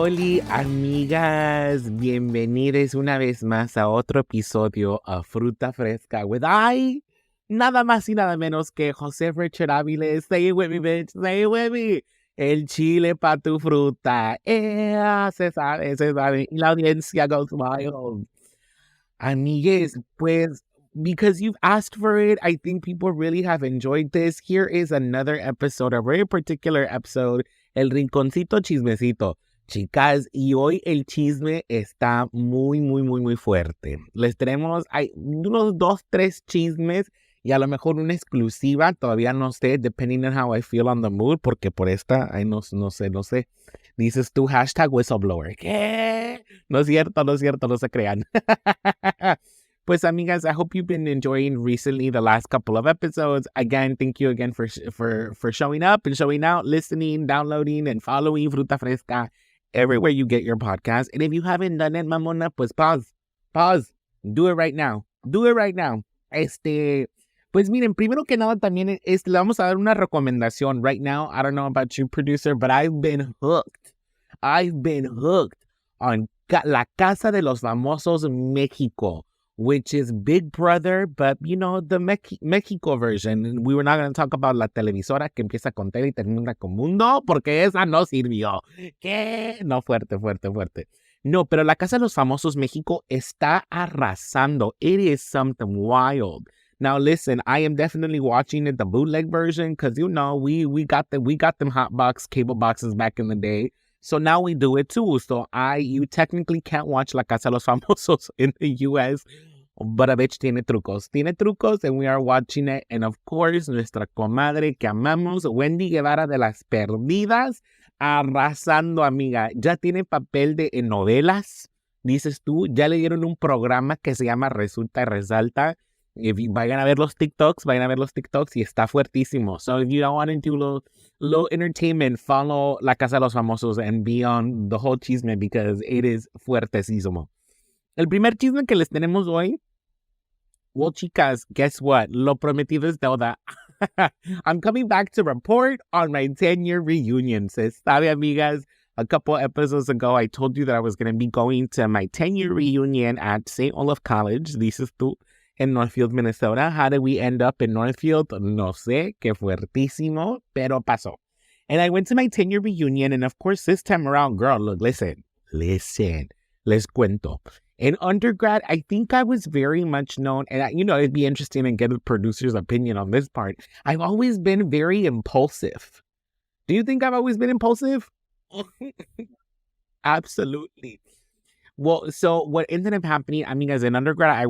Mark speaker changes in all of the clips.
Speaker 1: Oli, amigas, bienvenidas una vez más a otro episodio a Fruta Fresca with nada más y nada menos que José Richard Áviles. Say it with me, bitch, say it with me. El chile pa' tu fruta. Se sabe, se sabe. Y la audiencia goes wild. Amigues, pues, because you've asked for it, I think people really have enjoyed this. Here is another episode, a very particular episode, El Rinconcito Chismecito. Chicas, y hoy el chisme está muy fuerte. Les tenemos, hay unos 2-3 chismes y a lo mejor una exclusiva, todavía no sé, depending on how I feel on the mood, porque por esta, no sé. Dices tú, hashtag whistleblower. ¿Qué? No es cierto, no se crean. Pues amigas, I hope you've been enjoying recently the last couple of episodes. Again, thank you again for showing up and showing out, listening, downloading, and following Fruta Fresca everywhere you get your podcast. And if you haven't done it, mamona, pues pause. Do it right now. Pues miren, primero que nada también le vamos a dar una recomendación right now. I don't know about you, producer, but I've been hooked on La Casa de los Famosos México, which is Big Brother, but you know, the Mexico version. We were not going to talk about la televisora que empieza con tele y termina con mundo, porque esa no sirvió. ¿Qué? No, fuerte. No, pero La Casa de los Famosos México está arrasando. It is something wild. Now listen, I am definitely watching it the bootleg version because you know we got them hot box cable boxes back in the day. So now we do it too. So you technically can't watch La Casa de los Famosos in the US, but a bitch tiene trucos, and we are watching it. And of course, nuestra comadre que amamos, Wendy Guevara de las Perdidas, arrasando, amiga. Ya tiene papel en novelas, dices tú. Ya le dieron un programa que se llama Resulta y Resalta. Vayan a ver los TikToks y está fuertísimo. So if you don't want to do little entertainment, follow La Casa de los Famosos and be on the whole chisme because it is fuertísimo. El primer chisme que les tenemos hoy, well, chicas, guess what? Lo prometido es deuda. I'm coming back to report on my 10-year reunion. Se sabe, amigas, a couple episodes ago, I told you that I was going to be going to my 10-year reunion at St. Olaf College, dices tú, in Northfield, Minnesota. How did we end up in Northfield? No sé, que fuertísimo, pero pasó. And I went to my 10-year reunion, and of course, this time around, girl, look, listen, les cuento. In undergrad, I think I was very much known, and it'd be interesting to get a producer's opinion on this part. I've always been very impulsive. Do you think I've always been impulsive? Absolutely. Well, so what ended up happening, I mean, as an undergrad, I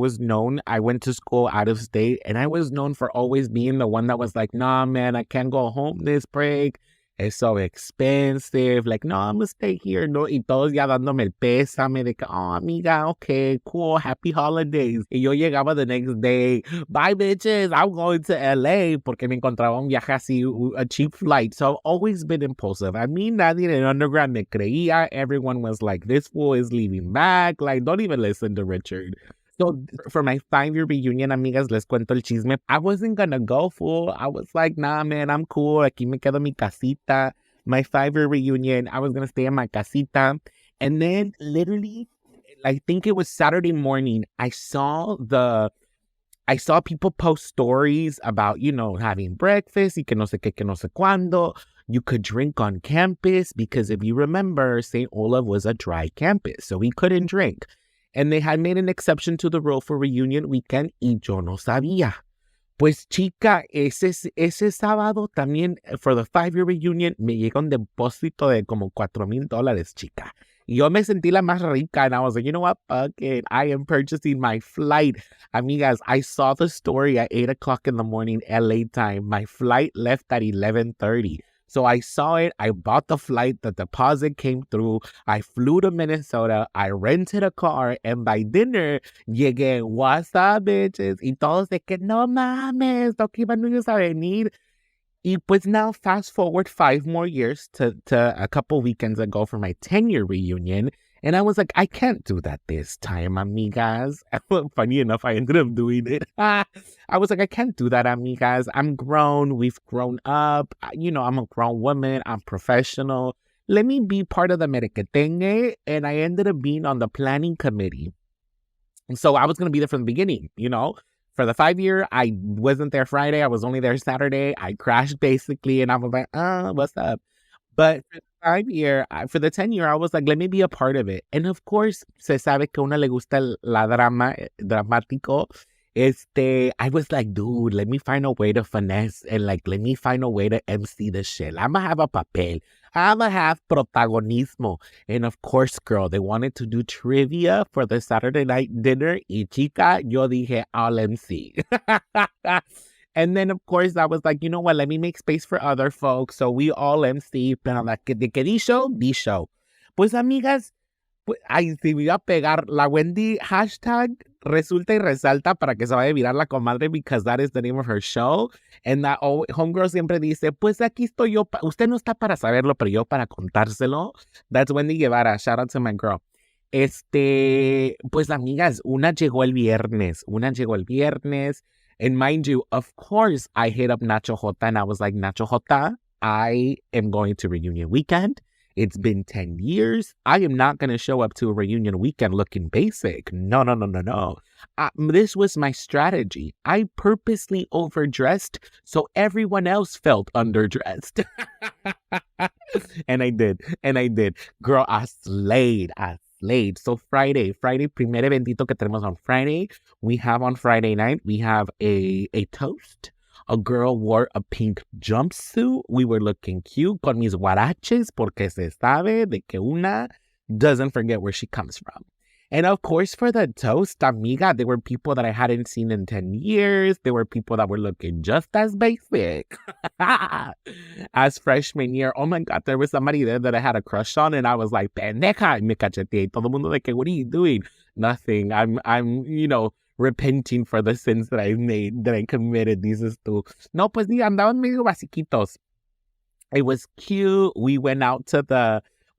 Speaker 1: went to school out of state, and I was known for always being the one that was like, nah, man, I can't go home this break. It's so expensive. Like, no, I'm gonna stay here. No, y todos ya dándome el pésame de que, oh, amiga, okay, cool, happy holidays. Y yo llegaba the next day, bye, bitches, I'm going to LA, porque me encontraba un viaje así, a cheap flight. So I've always been impulsive. I mean, nadie in undergrad me creía. Everyone was like, this fool is leaving back. Like, don't even listen to Richard. So for my 5-year reunion, amigas, les cuento el chisme. I wasn't gonna go, fool. I was like, nah, man, I'm cool. Aquí me quedo mi casita. My 5-year reunion, I was gonna stay in my casita. And then literally, I think it was Saturday morning, I saw people post stories about, having breakfast y que no sé qué, que no sé cuándo. You could drink on campus because if you remember, St. Olaf was a dry campus, so we couldn't drink. And they had made an exception to the rule for reunion weekend y yo no sabía. Pues chica, ese sábado también, for the 5-year reunion, me llega un depósito de como $4,000, chica. Y yo me sentí la más rica, and I was like, you know what, fuck it, I am purchasing my flight. Amigas, I saw the story at 8 o'clock in the morning, LA time. My flight left at 11:30. So I saw it, I bought the flight, the deposit came through, I flew to Minnesota, I rented a car, and by dinner, llegué, what's up, bitches? Y todos de que, no mames, no que iban a venir. Y pues now, fast forward 5 more years to a couple weekends ago for my 10-year reunion, and I was like, I can't do that this time, amigas. Funny enough, I ended up doing it. I was like, I can't do that, amigas. I'm grown. We've grown up. I'm a grown woman. I'm professional. let me be part of the merequetengue. And I ended up being on the planning committee. And so I was going to be there from the beginning, you know. For the 5-year, I wasn't there Friday. I was only there Saturday. I crashed basically. And I was like, what's up? But for the 5-year, for the 10-year, I was like, let me be a part of it. And of course, se sabe que a una le gusta la dramático. I was like, dude, let me find a way to finesse and like, let me find a way to MC the shit. I'm gonna have a papel. I'm gonna have protagonismo. And of course, girl, they wanted to do trivia for the Saturday night dinner. Y chica, yo dije, I'll MC. And then, of course, I was like, you know what? Let me make space for other folks. So we all MC. Pero de que di show. Pues, amigas, ay, si me iba a pegar la Wendy hashtag resulta y resalta para que se vaya a virar la comadre because that is the name of her show. And that homegirl siempre dice, pues aquí estoy yo. Usted no está para saberlo, pero yo para contárselo. That's Wendy Guevara. Shout out to my girl. Pues amigas, una llegó el viernes. And mind you, of course, I hit up Nacho Jota and I was like, Nacho Jota, I am going to reunion weekend. It's been 10 years. I am not going to show up to a reunion weekend looking basic. No. This was my strategy. I purposely overdressed so everyone else felt underdressed. And I did. Girl, I slayed. So Friday, primer eventito que tenemos on Friday. We have on Friday night, we have a toast. A girl wore a pink jumpsuit. We were looking cute con mis guaraches porque se sabe de que una doesn't forget where she comes from. And of course, for the toast, amiga, there were people that I hadn't seen in 10 years. There were people that were looking just as basic as freshman year. Oh my God, there was somebody there that I had a crush on and I was like, pendeja, me cacheteé. Todo mundo de que, what are you doing? Nothing. I'm, repenting for the sins that I made, that I committed. Dices tú. No, pues sí, andaban medio basiquitos. It was cute. We went out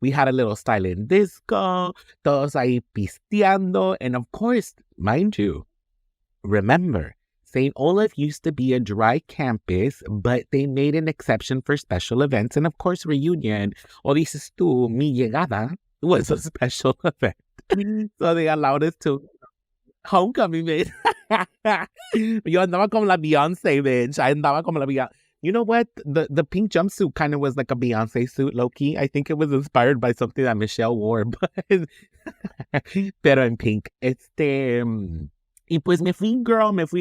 Speaker 1: we had a little silent disco, todos ahí pisteando. And of course, mind you, remember, St. Olaf used to be a dry campus, but they made an exception for special events. And of course, reunion, o dices tú, mi llegada was a special event. So they allowed us to homecoming, bitch. Yo andaba como la Beyonce, bitch. I andaba como la Beyonce. You know what? The pink jumpsuit kind of was like a Beyonce suit, low-key. I think it was inspired by something that Michelle wore, but pero en pink. Y pues me fui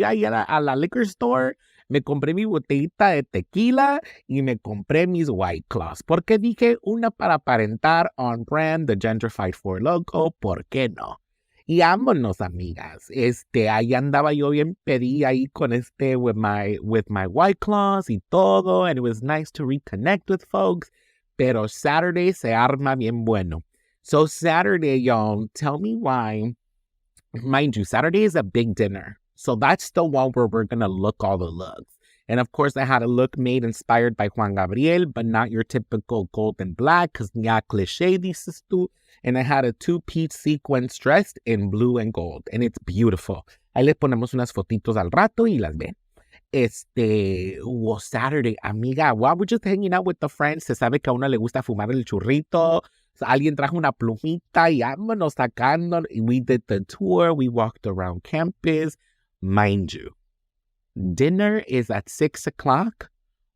Speaker 1: ahí a la liquor store, me compré mi botellita de tequila y me compré mis White Claws. Porque dije, una para aparentar on brand, the gentrified Four Loko, ¿por qué no? Y vámonos, amigas. Ahí andaba yo bien pedí ahí con with my White Claws y todo, and it was nice to reconnect with folks. Pero Saturday se arma bien bueno. So Saturday, y'all, tell me why. Mind you, Saturday is a big dinner. So that's the one where we're going to look all the looks. And of course, I had a look made inspired by Juan Gabriel, but not your typical gold and black, because ya cliché dices tú. And I had a 2-piece sequence dressed in blue and gold. And it's beautiful. Ahí le ponemos unas fotitos al rato y las ven. Saturday, amiga, while we're just hanging out with the friends, se sabe que a una le gusta fumar el churrito. So alguien trajo una plumita y vámonos sacando. We did the tour. We walked around campus. Mind you, dinner is at 6 o'clock.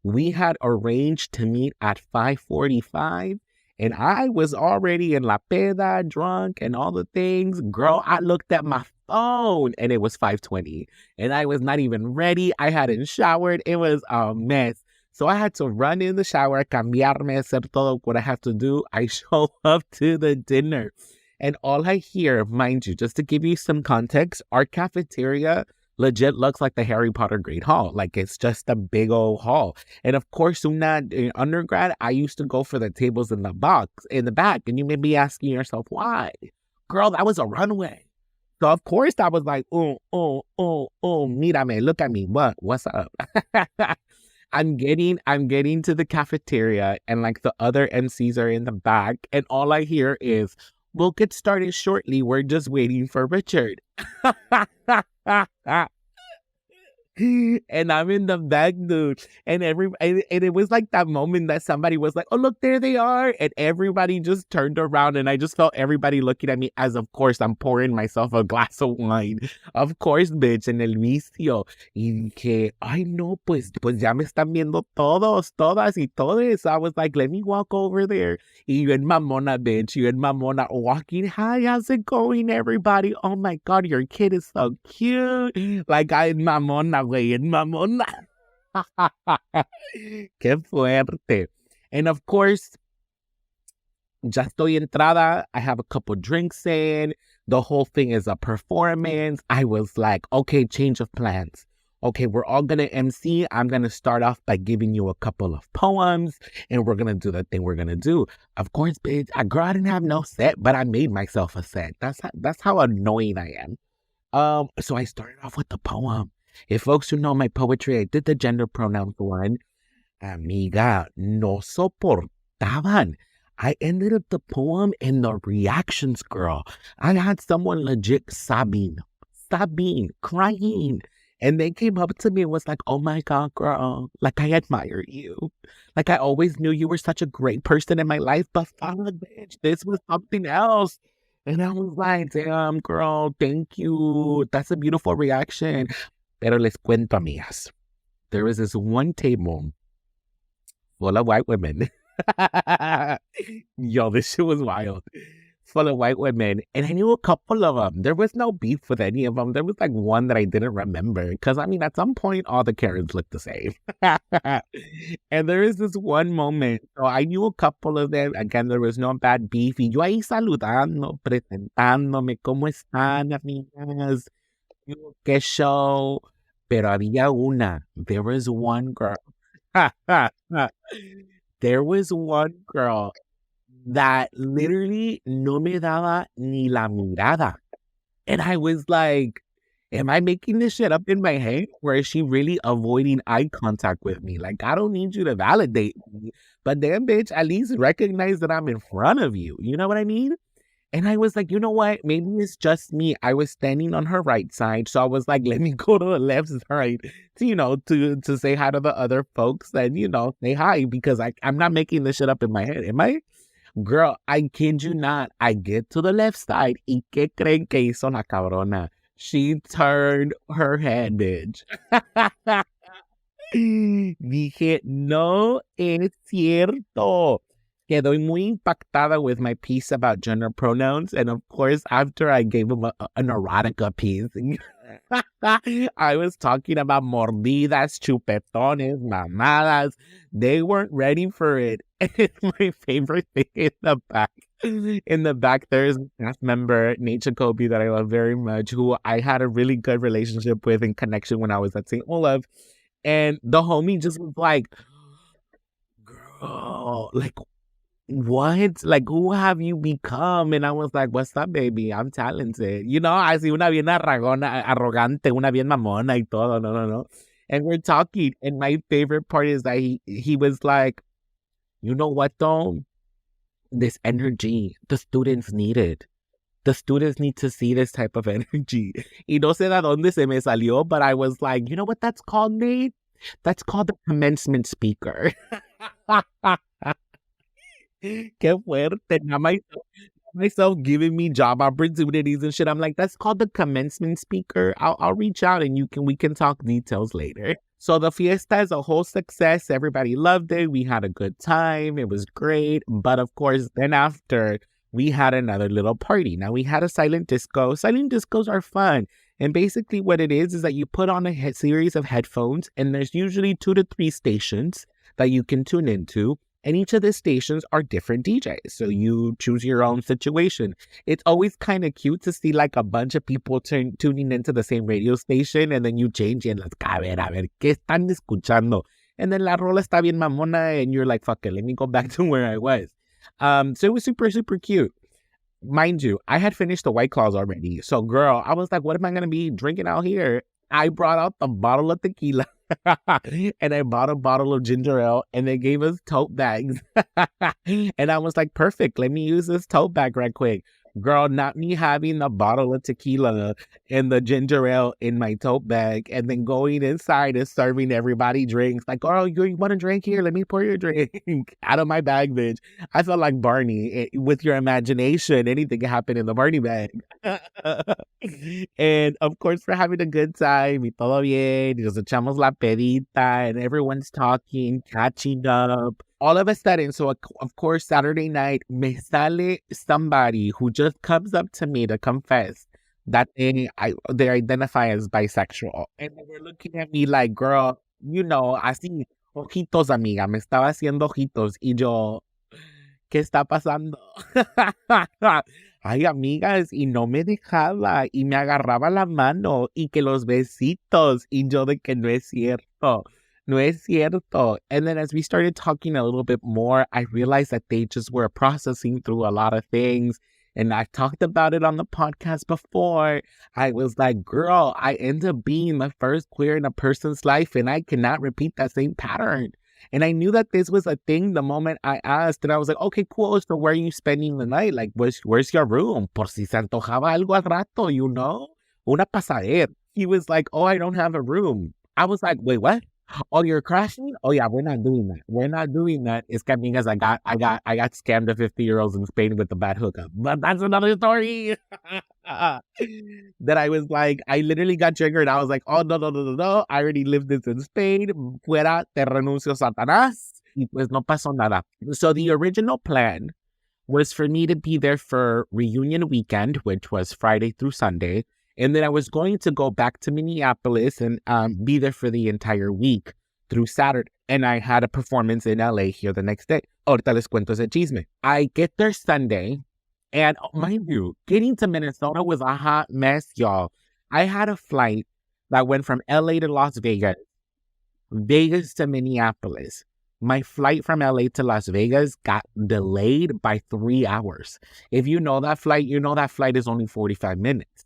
Speaker 1: We had arranged to meet at 5:45. And I was already in La Peda, drunk and all the things. Girl, I looked at my phone and it was 5:20. And I was not even ready. I hadn't showered. It was a mess. So I had to run in the shower, cambiarme, hacer todo what I have to do. I show up to the dinner. And all I hear, mind you, just to give you some context, our cafeteria legit looks like the Harry Potter Great Hall. Like, it's just a big old hall. And of course, in undergrad, I used to go for the tables in the back. And you may be asking yourself, why? Girl, that was a runway. So of course, I was like, mírame, look at me. What's up? I'm getting to the cafeteria and like the other MCs are in the back. And all I hear is, we'll get started shortly. We're just waiting for Richard. And I'm in the back, dude. And it was like that moment that somebody was like, oh, look, there they are. And everybody just turned around and I just felt everybody looking at me as, of course, I'm pouring myself a glass of wine. Of course, bitch, en el vicio. Y dije, ay, no, pues ya me están viendo todos, todas y todes. So I was like, let me walk over there. Y yo en mamona, bitch, you en mamona, walking, hi, how's it going, everybody? Oh my God, your kid is so cute. Like, I en mamona, güey, en mamona. Qué fuerte. And of course, ya estoy entrada. I have a couple drinks in. The whole thing is a performance. I was like, okay, change of plans. Okay, we're all going to MC. I'm going to start off by giving you a couple of poems, and we're going to do the thing we're going to do. Of course, bitch, I didn't have no set, but I made myself a set. That's how annoying I am. So I started off with the poem. If folks who know my poetry, I did the gender pronouns one. Amiga, no soportaban. I ended up the poem in the reactions, girl. I had someone legit sobbing, crying. And they came up to me and was like, oh my God, girl, like I admire you. Like I always knew you were such a great person in my life, but fuck, bitch, this was something else. And I was like, damn, girl, thank you. That's a beautiful reaction. Pero les cuento, amigas. There was this one table full of white women. Yo, this shit was wild. Full of white women. And I knew a couple of them. There was no beef with any of them. There was like one that I didn't remember. Because, I mean, at some point, all the Karens looked the same. And there is this one moment. So I knew a couple of them. Again, there was no bad beef. Y yo ahí saludando, presentándome. ¿Cómo están, amigas? ¿Qué show? Pero había una. There was one girl. There was one girl that literally no me daba ni la mirada. And I was like, am I making this shit up in my head? Or is she really avoiding eye contact with me? Like, I don't need you to validate me. But damn, bitch, at least recognize that I'm in front of you. You know what I mean? And I was like, you know what? Maybe it's just me. I was standing on her right side. So I was like, let me go to the left side to say hi to the other folks and, say hi because I'm not making this shit up in my head. Am I? Girl, I kid you not. I get to the left side. ¿Y qué creen que hizo la cabrona? She turned her head, bitch. Dije, no es cierto. Quedó muy impactada with my piece about gender pronouns. And of course, after I gave him an erotica piece, I was talking about mordidas, chupetones, mamadas. They weren't ready for it. And my favorite thing in the back. In the back, there's a cast member, Nate Jacoby, that I love very much, who I had a really good relationship with in connection when I was at St. Olaf. And the homie just was like, girl, like, what? Like, who have you become? And I was like, what's up, baby? I'm talented. Así una bien arrogante, una bien mamona y todo. No. And we're talking. And my favorite part is that he was like, you know what, though? This energy, the students need it. The students need to see this type of energy. Y no sé de dónde se me salió, but I was like, you know what that's called, Nate? That's called the commencement speaker. Qué fuerte. Now myself giving me job opportunities and shit. I'm like, that's called the commencement speaker. I'll reach out and we can talk details later. So the fiesta is a whole success. Everybody loved it. We had a good time. It was great. But of course, then after, we had another little party. Now we had a silent disco. Silent discos are fun. And basically what it is that you put on a series of headphones and there's usually 2 to 3 stations that you can tune into. And each of the stations are different DJs. So you choose your own situation. It's always kind of cute to see like a bunch of people tuning into the same radio station. And then you change and like, a ver, ¿qué están escuchando? And then la rola está bien mamona. And you're like, fuck it, let me go back to where I was. So it was super, super cute. Mind you, I had finished the White Claws already. So girl, I was like, what am I going to be drinking out here? I brought out the bottle of tequila. And I bought a bottle of ginger ale and they gave us tote bags. And I was like, perfect, let me use this tote bag right quick. Girl, not me having a bottle of tequila and the ginger ale in my tote bag and then going inside and serving everybody drinks. Like, oh, you want a drink here? Let me pour your drink out of my bag, bitch. I felt like Barney. With your imagination, anything can happen in the Barney bag. And of course, we're having a good time. Y todo bien. Nos echamos la pedita and everyone's talking, catching up. All of a sudden, so of course, Saturday night, me sale somebody who just comes up to me to confess that they identify as bisexual. And they were looking at me like, girl, así, ojitos, amiga, me estaba haciendo ojitos. Y yo, ¿qué está pasando? Ay, amigas, y no me dejaba, y me agarraba la mano, y que los besitos, y yo de que no es cierto. No es cierto. And then as we started talking a little bit more, I realized that they just were processing through a lot of things. And I talked about it on the podcast before. I was like, girl, I end up being the first queer in a person's life, and I cannot repeat that same pattern. And I knew that this was a thing the moment I asked. And I was like, okay, cool. So where are you spending the night? Like, where's your room? Por si se antojaba algo al rato, Una pasadera. He was like, oh, I don't have a room. I was like, wait, what? Oh, you're crashing? Oh yeah, we're not doing that. We're not doing that. It's because I got scammed to 50-year-olds in Spain with a bad hookup. But that's another story. That I was like, I literally got triggered. I was like, oh no. I already lived this in Spain. Fuera, te renuncio, Satanás. Y pues no pasó nada. So the original plan was for me to be there for reunion weekend, which was Friday through Sunday. And then I was going to go back to Minneapolis and be there for the entire week through Saturday. And I had a performance in LA here the next day. Ahorita les cuento ese chisme. I get there Sunday. And mind you, getting to Minnesota was a hot mess, y'all. I had a flight that went from LA to Las Vegas, Vegas to Minneapolis. My flight from LA to Las Vegas got delayed by 3 hours. If you know that flight, you know that flight is only 45 minutes.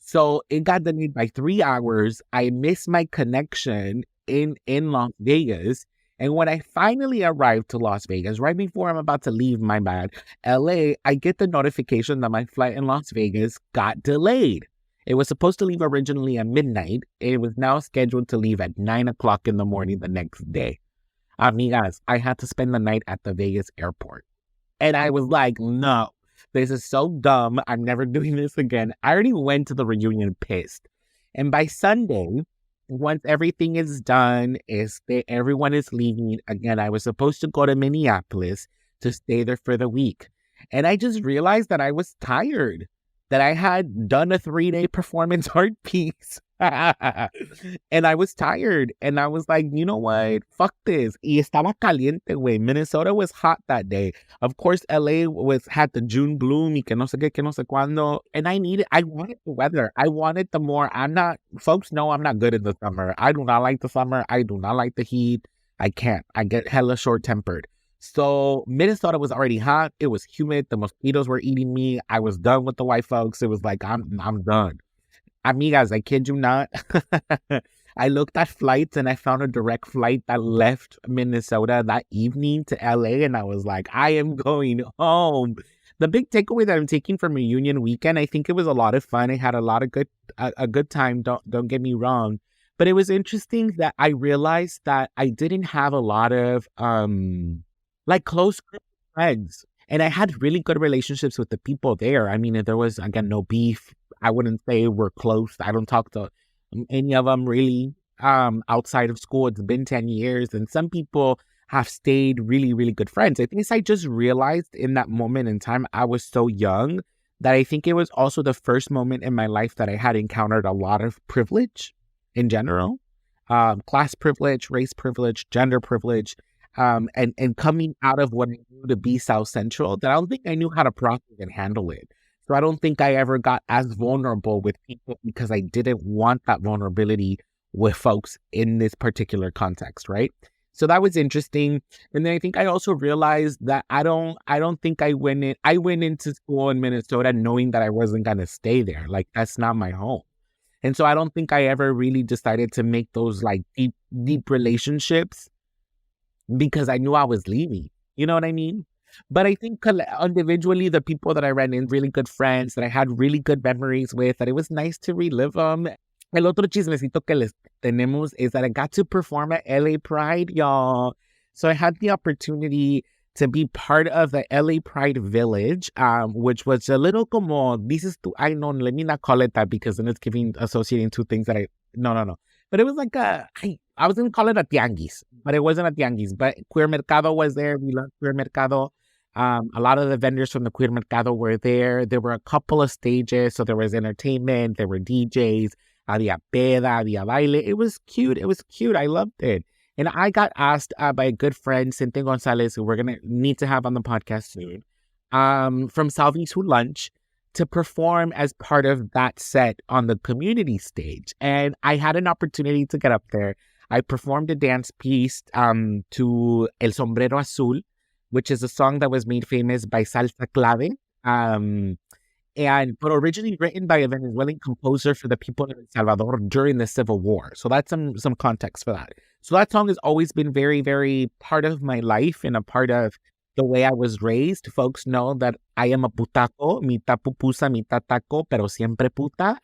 Speaker 1: So it got delayed by 3 hours. I missed my connection in Las Vegas. And when I finally arrived to Las Vegas, right before I'm about to leave, my bad, LA, I get the notification that my flight in Las Vegas got delayed. It was supposed to leave originally at midnight. It was now scheduled to leave at 9 o'clock in the morning the next day. Amigas, I had to spend the night at the Vegas airport. And I was like, no. This is so dumb. I'm never doing this again. I already went to the reunion pissed. And by Sunday, once everything is done, everyone is leaving. Again, I was supposed to go to Minneapolis to stay there for the week. And I just realized that I was tired, that I had done a 3-day performance art piece. And I was tired. And I was like, you know what? Fuck this. Y estaba caliente, güey. Minnesota was hot that day. Of course, LA had the June bloom y que no sé qué, que no sé cuándo. And I wanted the weather. I wanted the more, folks know I'm not good in the summer. I do not like the summer. I do not like the heat. I can't. I get hella short-tempered. So Minnesota was already hot. It was humid. The mosquitoes were eating me. I was done with the white folks. It was like, I'm done. Amigas, I kid you not. I looked at flights and I found a direct flight that left Minnesota that evening to LA. And I was like, I am going home. The big takeaway that I'm taking from reunion weekend, I think it was a lot of fun. I had a good time. Don't get me wrong. But it was interesting that I realized that I didn't have a lot of close friends. And I had really good relationships with the people there. I mean, there was, again, no beef. I wouldn't say we're close. I don't talk to any of them really outside of school. It's been 10 years. And some people have stayed really, really good friends. I think I just realized in that moment in time, I was so young that I think it was also the first moment in my life that I had encountered a lot of privilege in general. Class privilege, race privilege, gender privilege. And coming out of what I knew to be South Central, that I don't think I knew how to process and handle it. So I don't think I ever got as vulnerable with people because I didn't want that vulnerability with folks in this particular context, right? So that was interesting. And then I think I also realized that I don't think I went into school in Minnesota knowing that I wasn't going to stay there. Like, that's not my home. And so I don't think I ever really decided to make those like deep relationships because I knew I was leaving. You know what I mean? But I think individually, the people that I ran in, really good friends that I had really good memories with, that it was nice to relive them. El otro chismecito que les tenemos is that I got to perform at LA Pride, y'all. So I had the opportunity to be part of the LA Pride Village, which was a little como, dices tú, I know, let me not call it that because then it's associating two things that no. But it was like I was going to call it a tianguis, but it wasn't a tianguis. But Queer Mercado was there. We loved Queer Mercado. A lot of the vendors from the Queer Mercado were there. There were a couple of stages. So there was entertainment, there were DJs, había peda, había baile. It was cute. It was cute. I loved it. And I got asked by a good friend, Cynthia Gonzalez, who we're going to need to have on the podcast soon, from Salvi to Lunch, to perform as part of that set on the community stage. And I had an opportunity to get up there. I performed a dance piece to El Sombrero Azul, which is a song that was made famous by Salsa Clave. But originally written by a Venezuelan composer for the people of El Salvador during the Civil War. So that's some context for that. So that song has always been very, very part of my life and a part of the way I was raised. Folks know that I am a putaco, mitad pupusa, mitad taco, pero siempre puta.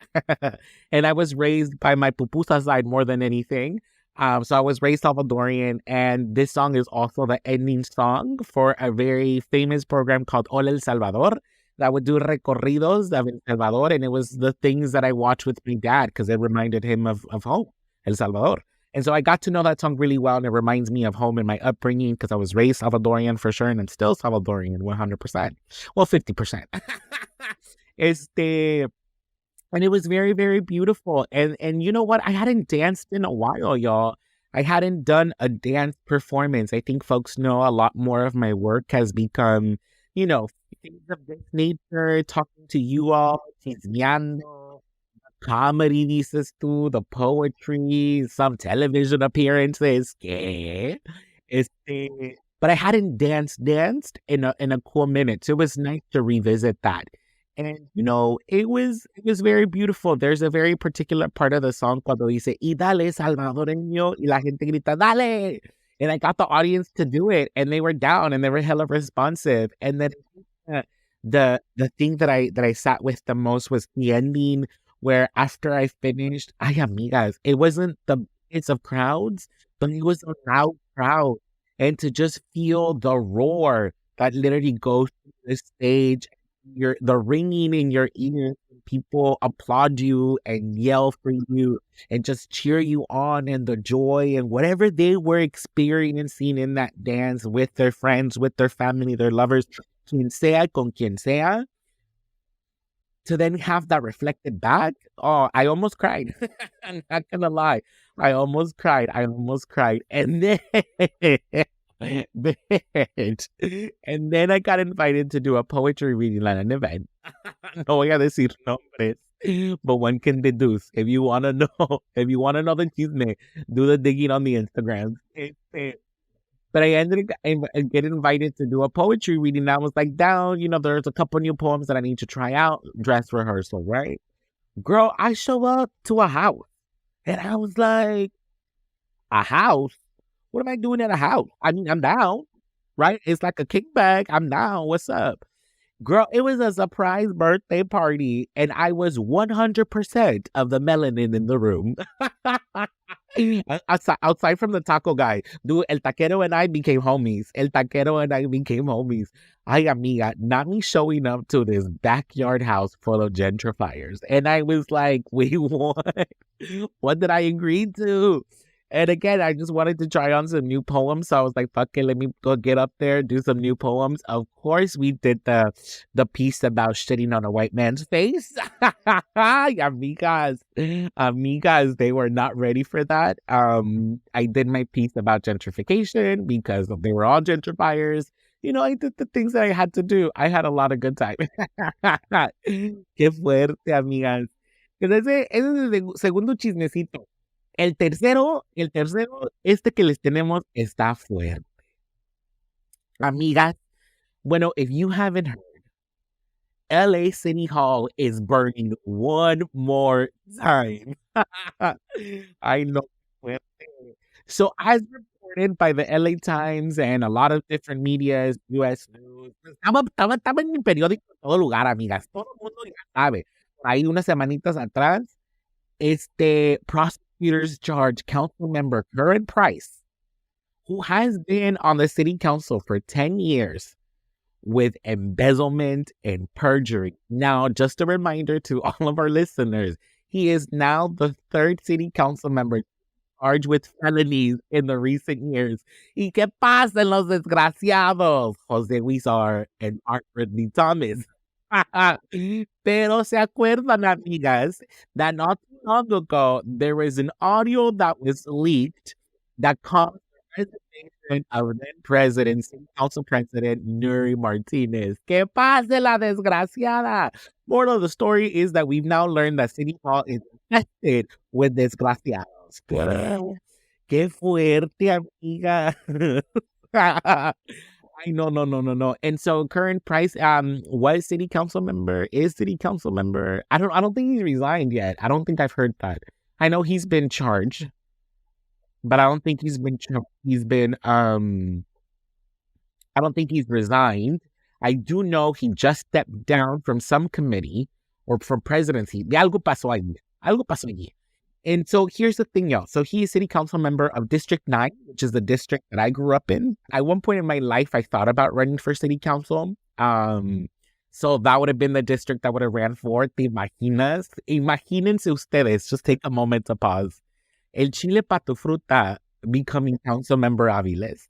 Speaker 1: And I was raised by my pupusa side more than anything. So I was raised Salvadorian, and this song is also the ending song for a very famous program called Hola El Salvador that would do recorridos of El Salvador, and it was the things that I watched with my dad because it reminded him of home, El Salvador. And so I got to know that song really well, and it reminds me of home and my upbringing because I was raised Salvadorian for sure, and I'm still Salvadorian 100%. Well, 50%. And it was very, very beautiful. And you know what? I hadn't danced in a while, y'all. I hadn't done a dance performance. I think folks know a lot more of my work has become, things of this nature, talking to you all, chismeando, comedy, dices tú, the poetry, some television appearances. But I hadn't danced in a cool minute. So it was nice to revisit that. And, it was very beautiful. There's a very particular part of the song cuando dice, y dale, salvadoreño, y la gente grita, dale. And I got the audience to do it, and they were down, and they were hella responsive. And then the thing that I sat with the most was the ending, where after I finished, ay, amigas, it wasn't the bits of crowds, but it was a loud crowd. And to just feel the roar that literally goes through the stage, the ringing in your ears, people applaud you and yell for you and just cheer you on, and the joy and whatever they were experiencing in that dance with their friends, with their family, their lovers, quien sea, con quien sea, to then have that reflected back. Oh, I almost cried. I'm not gonna lie. I almost cried. And then bitch. And then I got invited to do a poetry reading at an event. No voy a decir nombres, but one can deduce. If you want to know the chisme, do the digging on the Instagram. But I ended up getting invited to do a poetry reading. I was like, down, there's a couple new poems that I need to try out, dress rehearsal, right? Girl, I show up to a house, and I was like, a house? What am I doing at a house? I mean, I'm down, right? It's like a kickback. I'm down. What's up? Girl, it was a surprise birthday party, and I was 100% of the melanin in the room. Outside from the taco guy, dude, El Taquero and I became homies. Ay, amiga, not me showing up to this backyard house full of gentrifiers. And I was like, wait, what? What did I agree to? And again, I just wanted to try on some new poems. So I was like, fuck it, let me go get up there, do some new poems. Of course, we did the piece about shitting on a white man's face. Amigas, they were not ready for that. I did my piece about gentrification because they were all gentrifiers. I did the things that I had to do. I had a lot of good time. Qué fuerte, amigas. Ese es el segundo chismecito. El tercero, que les tenemos está fuerte. Amigas, bueno, if you haven't heard, LA City Hall is burning one more time. I know. So as reported by the LA Times and a lot of different medias, U.S. News, Estaba en el periódico en todo lugar, amigas. Todo el mundo ya sabe. Ahí unas semanitas atrás, prosecutors charge Councilmember Curren Price, who has been on the city council for 10 years, with embezzlement and perjury. Now, just a reminder to all of our listeners, he is now the third city council member charged with felonies in the recent years. ¿Y qué pasan los desgraciados? Jose Huizar and Art Ridley Thomas. Pero se acuerdan, amigas, that not too long ago, there was an audio that was leaked that caused the resignation of then President, City Council President Nuri Martinez. Que pase la desgraciada. Moral of the story is that we've now learned that City Hall is infested with desgraciados. Qué fuerte, amiga. I no. And so Curren Price was city council member, is city council member. I don't think he's resigned yet. I don't think I've heard that. I know he's been charged, but I don't think I don't think he's resigned. I do know he just stepped down from some committee or from presidency. De algo pasó allí. Algo pasó allí. And so here's the thing, y'all. So he is city council member of District 9, which is the district that I grew up in. At one point in my life, I thought about running for city council. So that would have been the district that would have ran for. ¿Te imaginas? Imagínense ustedes. Just take a moment to pause. El chile pa tu fruta becoming council member Aviles.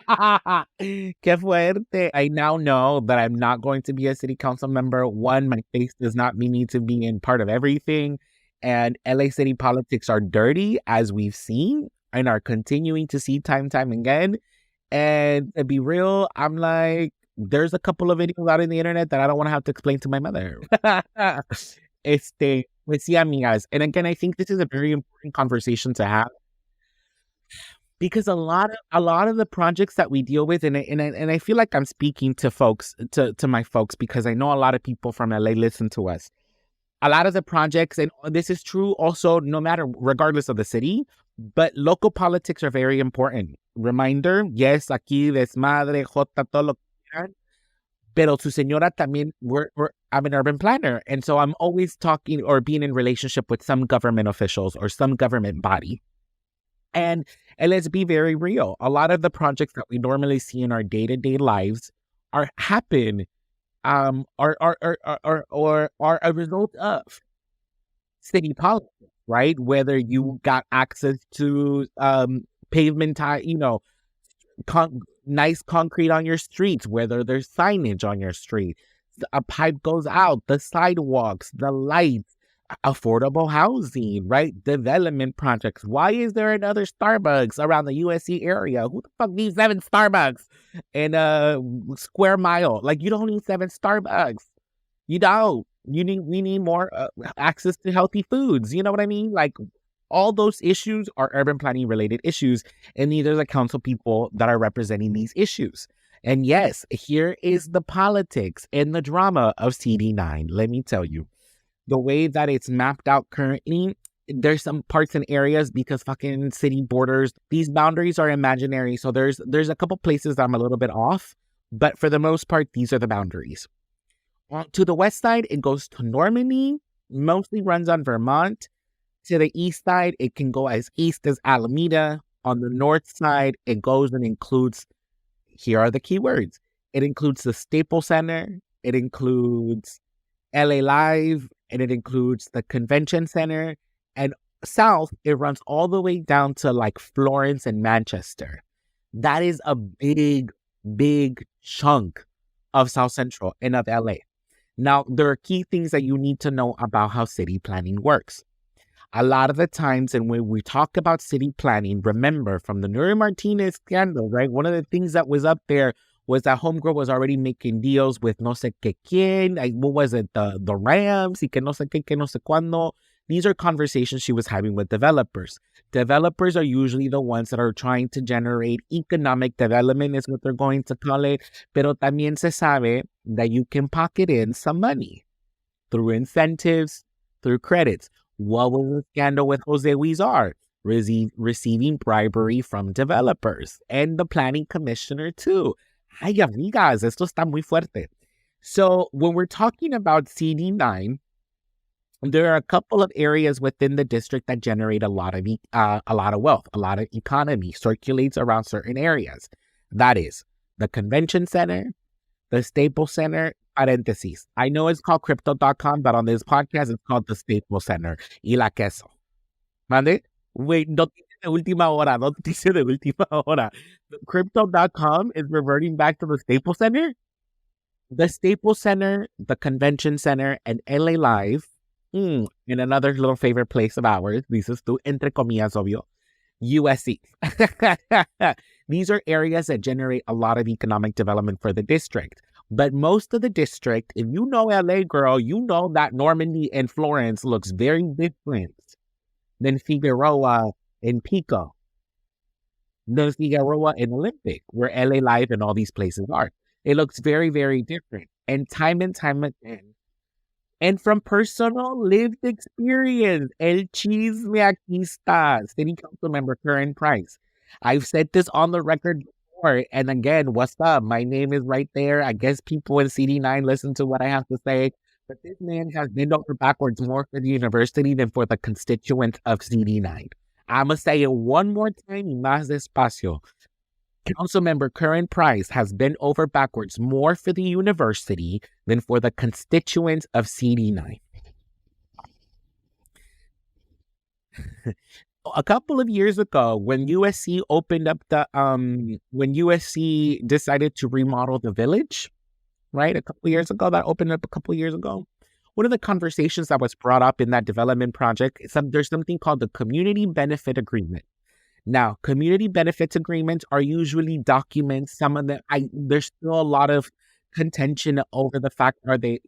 Speaker 1: Qué fuerte. I now know that I'm not going to be a city council member. One, my face does not mean me to be in part of everything. And LA city politics are dirty, as we've seen and are continuing to see time again. And to be real, I'm like, there's a couple of videos out on the internet that I don't want to have to explain to my mother. Pues sí, amigas. And again, I think this is a very important conversation to have, because a lot of the projects that we deal with, and I feel like I'm speaking to folks, to my folks, because I know a lot of people from LA listen to us. A lot of the projects, and this is true also regardless of the city, but local politics are very important. Reminder, yes, aquí desmadre, jota, todo lo que quieran, pero su señora también, I'm an urban planner, and so I'm always talking or being in relationship with some government officials or some government body. And let's be very real, a lot of the projects that we normally see in our day-to-day lives are a result of city politics, right? Whether you got access to pavement, nice concrete on your streets, whether there's signage on your street, a pipe goes out, the sidewalks, the lights, affordable housing, right? Development projects. Why is there another Starbucks around the USC area? Who the fuck needs 7 Starbucks in a square mile? Like, you don't need 7 Starbucks. You don't. We need more access to healthy foods. You know what I mean? Like, all those issues are urban planning related issues, and these are the council people that are representing these issues. And yes, here is the politics and the drama of CD9. Let me tell you. The way that it's mapped out currently, there's some parts and areas, because fucking city borders, these boundaries are imaginary. So there's a couple places that I'm a little bit off, but for the most part, these are the boundaries. To the west side, it goes to Normandy, mostly runs on Vermont. To the east side, it can go as east as Alameda. On the north side, it goes and includes, here are the keywords. It includes the Staples Center. It includes LA Live. And it includes the Convention Center. And south, it runs all the way down to like Florence and Manchester. That is a big chunk of South Central and of LA. Now, there are key things that you need to know about how city planning works. A lot of the times, and when we talk about city planning, remember from the Nuri Martinez scandal, right? One of the things that was up there was that homegirl was already making deals with no sé qué quién, what was it, the Rams, y que no sé qué, que no sé cuándo. These are conversations she was having with developers. Developers are usually the ones that are trying to generate economic development, is what they're going to call it. Pero también se sabe that you can pocket in some money through incentives, through credits. What was the scandal with Jose Huizar? Receiving bribery from developers and the planning commissioner too. Ay, amigas, esto está muy fuerte. So when we're talking about CD9, there are a couple of areas within the district that generate a lot of wealth, a lot of economy circulates around certain areas. That is the convention center, the Staples Center, parentheses. I know it's called crypto.com, but on this podcast, it's called the Staples Center y la queso. ¿Mande? Wait, noticia de última hora, noticia de última hora. Crypto.com is reverting back to the Staples Center. The Staples Center, the Convention Center, and LA Live, and another little favorite place of ours, dices tú, entre comillas, obvio, USC. These are areas that generate a lot of economic development for the district. But most of the district, if you know LA, girl, you know that Normandy and Florence looks very different than Figueroa and Pico, than Figueroa and Olympic, where LA Live and all these places are. It looks very, very different. And time again, and from personal lived experience, el chisme aquí está, City Councilmember Curren Price. I've said this on the record before, and again, what's up? My name is right there. I guess people in CD9 listen to what I have to say, but this man has bent over backwards more for the university than for the constituents of CD9. I'm going to say it one more time, y más despacio. Councilmember Curren Price has bent over backwards more for the university than for the constituents of CD9. A couple of years ago, when USC opened up when USC decided to remodel the village, right? A couple of years ago, that opened up a couple of years ago. One of the conversations that was brought up in that development project, there's something called the Community Benefit Agreement. Now, community benefits agreements are usually documents. Some of them, there's still a lot of contention over the fact, are they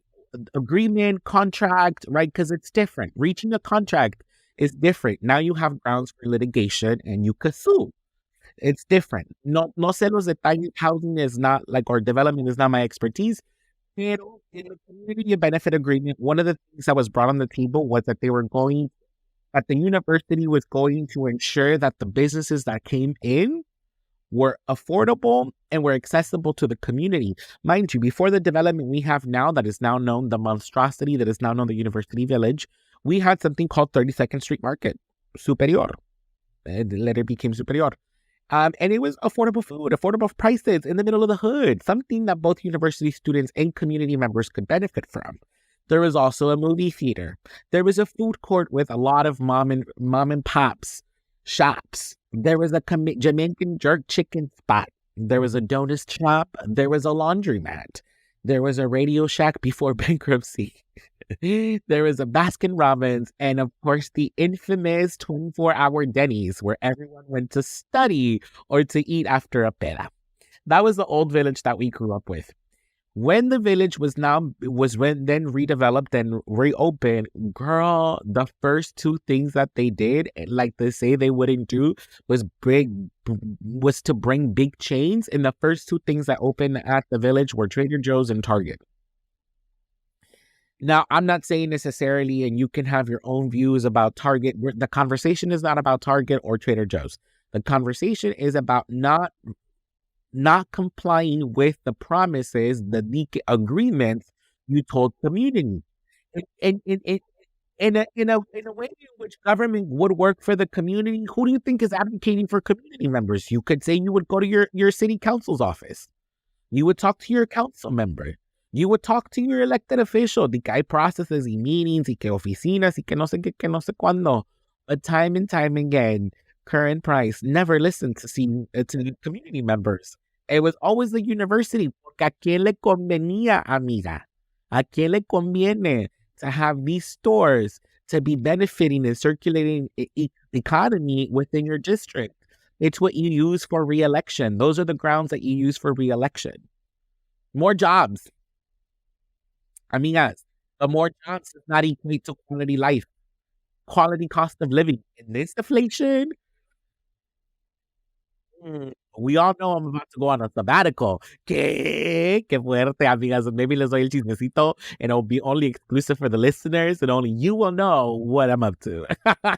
Speaker 1: agreement, contract, right? Because it's different. Reaching a contract is different. Now you have grounds for litigation and you could sue. It's different. No sé los detalles. Housing is not or development is not my expertise. Pero in the community benefit agreement, one of the things that was brought on the table was that that the university was going to ensure that the businesses that came in were affordable and were accessible to the community. Mind you, before the development we have now that is now known, the monstrosity that is now known the University Village, we had something called 32nd Street Market, Superior. It later became Superior. And it was affordable food, affordable prices in the middle of the hood, something that both university students and community members could benefit from. There was also a movie theater. There was a food court with a lot of mom and pops shops. There was a Jamaican jerk chicken spot. There was a donut shop. There was a laundromat. There was a Radio Shack before bankruptcy. There was a Baskin Robbins, and of course the infamous 24-hour Denny's where everyone went to study or to eat after a peda. That was the old village that we grew up with. When the village was then redeveloped and reopened, girl, the first two things that they did, like they say they wouldn't do, was to bring big chains. And the first two things that opened at the village were Trader Joe's and Target. Now, I'm not saying necessarily, and you can have your own views about Target. The conversation is not about Target or Trader Joe's. The conversation is about not complying with the promises, the agreements you told community. In a way in which government would work for the community, who do you think is advocating for community members? You could say you would go to your city council's office. You would talk to your council member. You would talk to your elected official. The guy processes y meetings y que oficinas y que no sé qué, que no sé cuándo. But time and time again, Curren Price never listened to community members. It was always the university. Porque a quién le convenía, amiga? A quién le conviene to have these stores to be benefiting and circulating economy within your district? It's what you use for re-election. Those are the grounds that you use for re-election. More jobs. Amigas, the more jobs does not equate to quality life, quality cost of living. In this inflation, we all know I'm about to go on a sabbatical. Qué fuerte, amigas. Maybe les doy el chismecito, and it'll be only exclusive for the listeners, and only you will know what I'm up to.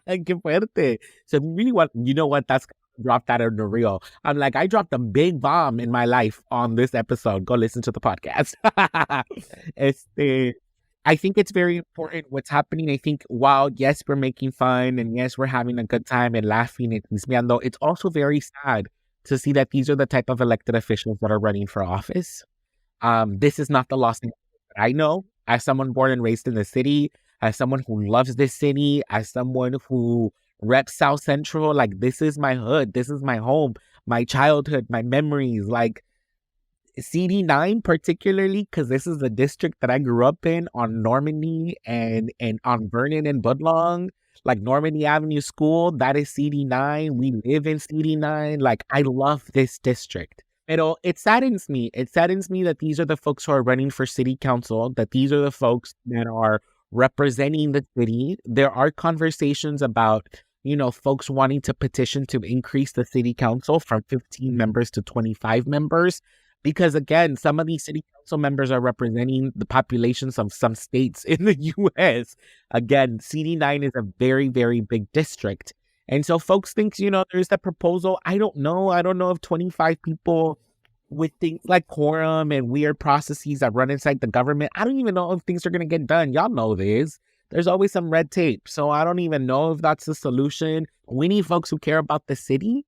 Speaker 1: Qué fuerte. So if you really want, you know what? That's dropped that in the reel. I'm like, I dropped a big bomb in my life on this episode. Go listen to the podcast. I think it's very important what's happening. I think while, yes, we're making fun and yes, we're having a good time and laughing and chismeando, it's also very sad to see that these are the type of elected officials that are running for office. This is not the Los Angeles that I know as someone born and raised in the city, as someone who loves this city, as someone who reps South Central. Like, this is my hood. This is my home, my childhood, my memories. Like, CD9 particularly, because this is the district that I grew up in on Normandy and on Vernon and Budlong, like Normandy Avenue School, that is CD9. We live in CD9. Like, I love this district. It saddens me. It saddens me that these are the folks who are running for city council, that these are the folks that are representing the city. There are conversations about, folks wanting to petition to increase the city council from 15 members to 25 members. Because again, some of these city council members are representing the populations of some states in the U.S. Again, CD9 is a very, very big district. And so folks think, there's that proposal. I don't know. I don't know if 25 people with things like quorum and weird processes that run inside the government, I don't even know if things are going to get done. Y'all know this. There's always some red tape. So I don't even know if that's the solution. We need folks who care about the city,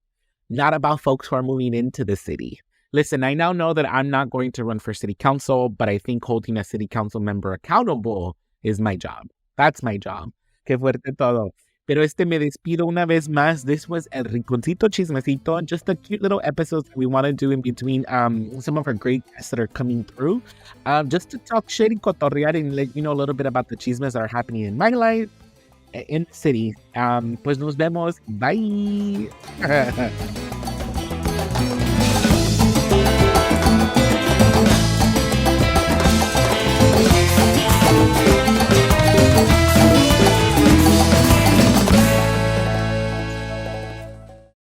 Speaker 1: not about folks who are moving into the city. Listen, I now know that I'm not going to run for city council, but I think holding a city council member accountable is my job. That's my job. Qué fuerte todo. Pero me despido una vez más. This was El Rinconcito Chismecito, just a cute little episode that we want to do in between some of our great guests that are coming through. Just to talk shit and cotorrear and let you know a little bit about the chismes that are happening in my life, in the city. Pues nos vemos. Bye.